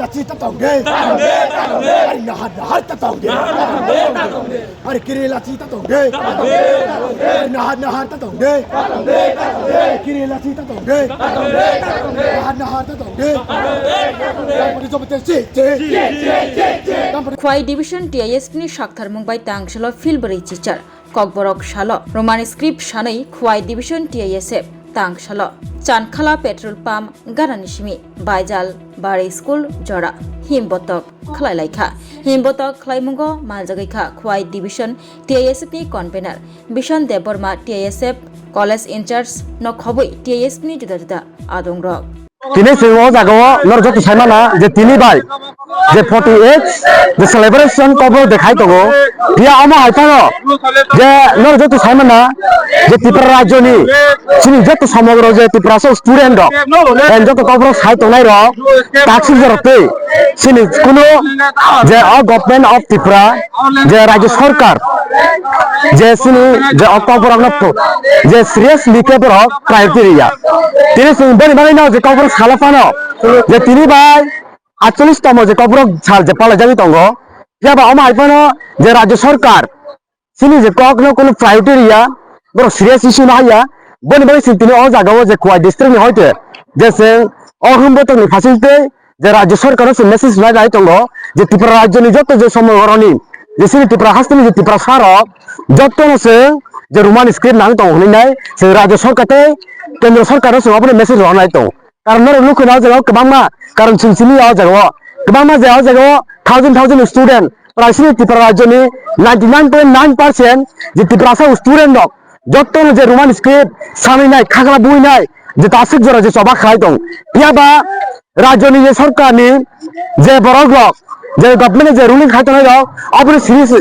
lachi ta tong de ari nahar ta tong de ari kiri lachi ta tong de ari nahar ta tong de kiri lachi ta tong de nahar ta tong de Khowai division TISP ni সাক্তার মুম্বাই তাংশাল ফিলবরি চিচার ককবরক শাল Roman script সাनै Khowai division TISF তাংশাল চানখালা petrol pump গারানিসিমি বাইজাল বাড়ি স্কুল জরা হিমবতক খলাইলাইখা হিমবতক খলাইমুঙ্গ মালজাগাইখা Khowai division TISF ni convener Bishan Debbarma TISF college incharge নখবই টিআইএসপি ni जुदा जुदा आदंरक তিনি সিংহ জাগাও নর যত সাইমানা যে তিনি ভাই যে 48 যে সেলিব্রেশন কব দেখাই তো দিয়া আমা হাইতানো যে নর যত সাইমানা যে ত্রিপুরা রাজ্যনি সিনি যত সমগ্র যে ত্রিপুরা স্টুডেন্ট এন্ড যত কব সাইতো নাই র তাকসি জরতে সিনি কোনো যে গভর্নমেন্ট অফ ত্রিপুরা যে রাজ্য সরকার যে সিনি যে কবর নপ্ত যে সিরিয়াস লিকেবর ক্রাইটেরিয়া তিনি বনি বানাই না যে কবর সালাফানো যে তিনি ভাই 48তম যে কবর ছাল যে পালা যাবি তঙ্গ যাবা আমা আইফানো যে রাজ্য সরকার সিনি যে কখনো কোনো ক্রাইটেরিয়া বড় সিরিয়াস ইস্যু না হইয়া বনি বানাই তিনি অ জাগাও যে কোয়াই ডিস্ট্রিক্ট হইতে যে সে অহম্বতনি ফাসিলতে যে রাজ্য সরকার সে মেসেজ না যাই তঙ্গ যে ত্রিপুরা রাজ্যনি যত যে সমগ্রনি যে সিনি ত্রিপুরা হাসনি যে ত্রিপুরা সারক যত নসে যে রোমান স্ক্রিপ্ট নাং তং হই নাই সে রাজ্য সরকারতে কেন্দ্র সরকার সে আপনি মেসেজ হনাই তো কারণ নর লুক না জায়গা কবাংমা কারণ সিনসিনি আ জায়গা কবাংমা যে আ জায়গা থাউজেন্ড স্টুডেন্ট প্রায় সিনি ত্রিপুরা রাজ্যনি 99.9% যে ত্রিপুরা স্টুডেন্ট দক যত যে রোমান স্ক্রিপ্ট সানি নাই খাগলা বুই নাই যে তাসিক জরা যে সবা খাই তো ইয়াবা রাজ্যনি যে সরকারনি যে বড় যে গভর্নমেন্ট যে রুলিং খাইতো নাই দাও আপনি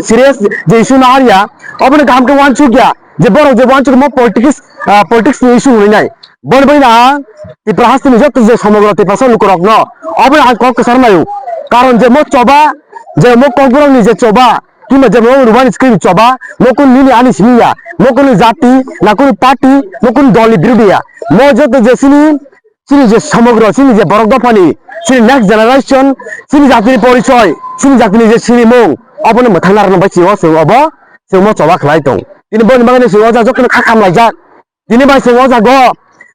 সিরিয়াস যে ইস্যু না আরিয়া আপনি কাম কে ওয়ান চুকিয়া যে বড় যে ওয়ান চুক মো পলিটিক্স ইস্যু হই নাই বন বইনা ত্রিপুরা হাসনি যত যে সমগ্র ত্রিপুরা লোকরক ন আপনি আজ কক সারমায়ু কারণ যে মো চবা যে মো কংগ্রনি যে চবা কিংবা যে মো রুবান স্ক্রিন চবা মো কোন নিনি আনি সিনিয়া মো কোন জাতি না কোন পার্টি মো কোন দলি বিরোধিয়া মো যত যে সিনি যে সমগ্র সিনি যে বড় দফানি সিনি নেক্সট জেনারেশন সিনি জাতির পরিচয় সিনি জাতির যে সিনি মং অবনে মথানার ন বাইছি ও সে অব সে মো চবা খলাই দं তিনি বন বাগানে সে অজা যখন খাখাম লাইজা তিনি বাই সে অজা গ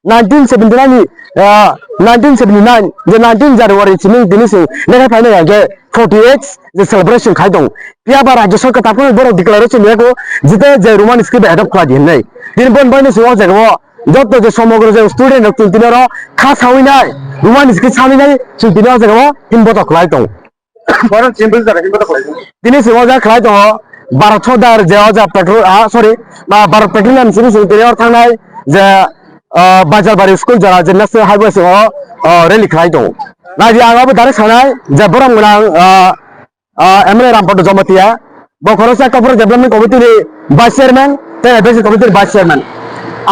1979 যে 19 জানুয়ারি সিনি তিনি সে নেগা ফাইনে যে 48 যে সেলিব্রেশন খাই দं পিয়াবা রাজ্য সরকার তারপরে বড় ডিক্লারেশন নেগো জিতে যে রোমান স্ক্রিপ্ট অ্যাডপ্ট করা দিন নাই তিনি বন বাগানে সে অজা গ যত যে সমগ্র যে স্টুডেন্ট তিনর খা সাউই নাই রোমান স্ক্রিপ্ট সাউই নাই সে তিনি অজা গ হিমবত খলাই দं বড় সিম্পল জায়গা হিমবত খলাই তিনি সে অজা খলাই দं 12 দার যে অজা পেট্রোল সরি বা 12 পেট্রোলিয়াম সিনি তিনি অর থানায় যে বাজার বাড়ি স্কুল যারা যে ন্যাশনাল হাইওয়ে সে রেলি খলাই দं নাজি আগাবো দারে সানায় যে বরং গোনাং এমএলএ রামপট জমতিয়া বখরসা কবর ডেভেলপমেন্ট কমিটির ভাইস চেয়ারম্যান তে এডভাইস কমিটির ভাইস চেয়ারম্যান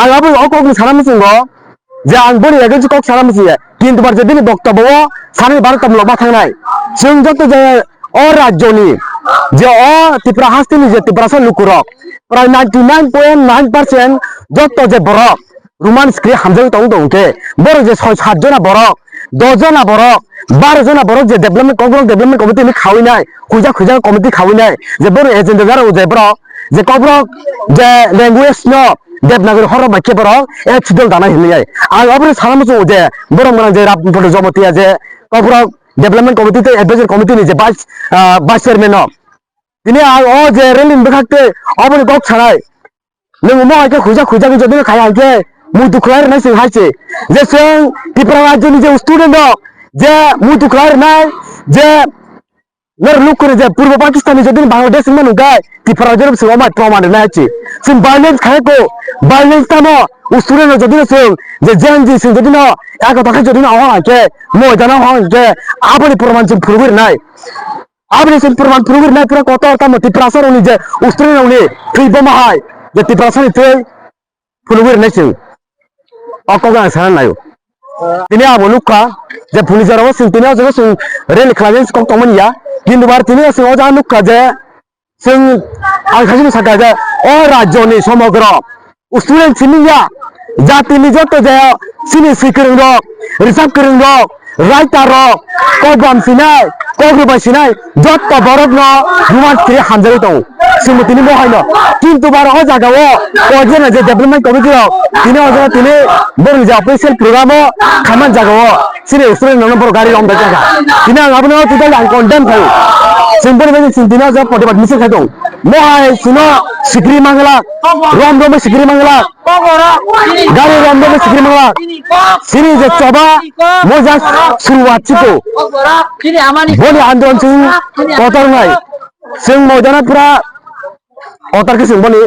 আগাবো অকক সারামিসিংগ যে আং বড়ি এগেন্স কক সারামিসি কিন্তু বার যে দিন বক্তব্য সানি বারতাম লবা থাংনাই जों যত যে অ রাজ্যনি যে অ ত্রিপুরা হাসতিনি যে ত্রিপুরা লুকুরক প্রায় 99.9% যত যে বরক রোমান স্ক্রিপ্ট হামজাই তং দংকে বড় যে 6-7 জনা বরক 10 জনা বরক 12 জনা বরক যে ডেভেলপমেন্ট কমিটি নি খাওই নাই খুজা কমিটি খাওই নাই যে বড় এজেন্ডা যারা যে বরক যে কবরক যে ল্যাঙ্গুয়েজ ন দেবনাগরী হর বাক্য বরক এক ছিদল দানা হিলাই আর আপনি সারামছো যে বড় মানে যে রামপট জমতিয়া যে কবরক ডেভেলপমেন্ট কমিটিতে এডভাইজার কমিটি নি যে ভাইস চেয়ারম্যান তিনি ও যে রেলিং দেখাতে অবনি কক ছাড়াই নों মো আইকে খুজা যদি খাই আইকে মুই দুখলার নাই সিং হাইছে যে সং ত্রিপুরা রাজ্যনি যে স্টুডেন্ট যে মুই দুখলার নাই যে নর লুক করে যে পূর্ব পাকিস্তানি যদি বাংলাদেশ মানু গায় ত্রিপুরা রাজ্যের সিং অমাই প্রমাণ নাই আছে সিং ভায়োলেন্স খাইকো ভায়োলেন্স তামো স্টুডেন্ট যদি সিং যে জেনজি সিং যদি না এক কথা যদি না হওয়াকে মো জানা হওয়াকে আবনি প্রমাণ সিং ফুরবির নাই আপনি সিং প্রমাণ ফুরবির নাই পুরো কত তামো ত্রিপুরা সর উনি যে স্টুডেন্ট উনি ফ্রিবো মাহাই যে ত্রিপুরা সর তে ফুরবির নাই সিং অকগা সারা নাই তিনি আবো লুকা যে পুলিশারও সিং তিনি যে সিং রেল ক্লাজেন্স কক তমনিয়া কিন্তু বার তিনি সিং অজা লুকা যে সিং আই খাজিনি সাকা যে অ রাজ্যনি সমগ্র স্টুডেন্ট সিনিয়া জাতি নিযত যে সিনি সিকিরিং রক রিসার্চ করিং রক রাইটার কবাম সিনাই কগ্রুবাই সিনাই যত বরফ ন রোমান স্ক্রিপ হামজারি দं जोंबो তিনি মহাইনো কিন্তু বার ও জায়গাও অজেনা যে ডেভেলপমেন্ট কমিটিও তিনি অজেনা তিনি বড় যে অফিসিয়াল প্রোগ্রামও খামান জায়গাও সিনে স্টুডেন্ট নম্বর গাড়ি লম্বা জায়গা তিনি আবনো টোটাল আন কন্টেন্ট থাই সিম্পল ভাবে সিন্দিনা যে প্রতিবাদ মিছিল খাই দं মহাই সুনো সিক্রি মাংলা রম রম সিক্রি মাংলা গাড়ি রম রম সিক্রি মাংলা সিনি যে চবা মোজা শুরুয়াত চিকো বনি আন্দোलन जों অতরনাই जों ময়দানা পুরা অতারকে जों বনি